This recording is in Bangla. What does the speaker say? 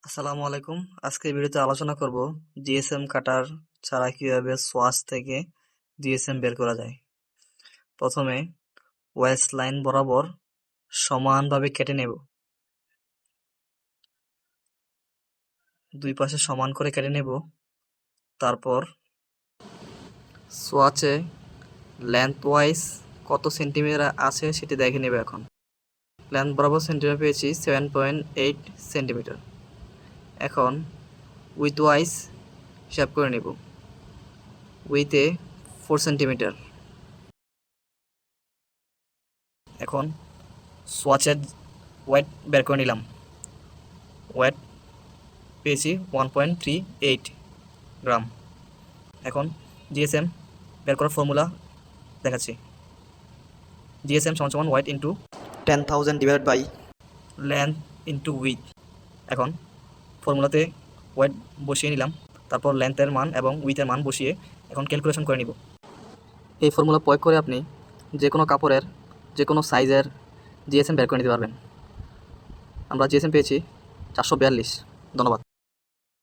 আসসালামু আলাইকুম। আজকের ভিডিওতে আলোচনা করব জিএসএম কাটার ছাড়া কিভাবে সোয়াচ থেকে জিএসএম বের করা যায়। প্রথমে ওয়েজ লাইন বরাবর সমানভাবে কেটে নেব। দুই পাশে সমান করে কেটে নেব। তারপর সোয়াচে লেন্থ ওয়াইজ কত সেন্টিমিটার আছে সেটি দেখে নেব। এখন লেন্থ বরাবর সেন্টিমিটার পেয়েছি 7.8 সেন্টিমিটার। এখন উইথ ওয়াইজ হিসাব করে নেব। উইথে 4 সেন্টিমিটার। এখন সোয়াচের ওয়েট বের করে নিলাম। ওয়েট পেয়েছি 1.38 গ্রাম। এখন জিএসএম বের করার ফর্মুলা দেখাচ্ছি। জিএসএম সমান weight into 10,000 divide by length into width. এখন ফর্মুলাতে ওয়েট বসিয়ে নিলাম, তারপর লেন্থের মান এবং উইথের মান বসিয়ে এখন ক্যালকুলেশন করে নিব। এই ফর্মুলা প্রয়োগ করে আপনি যে কোনো কাপড়ের যে কোনো সাইজের জিএসএম বের করে নিতে পারবেন। আমরা জিএসএম পেয়েছি 442। ধন্যবাদ।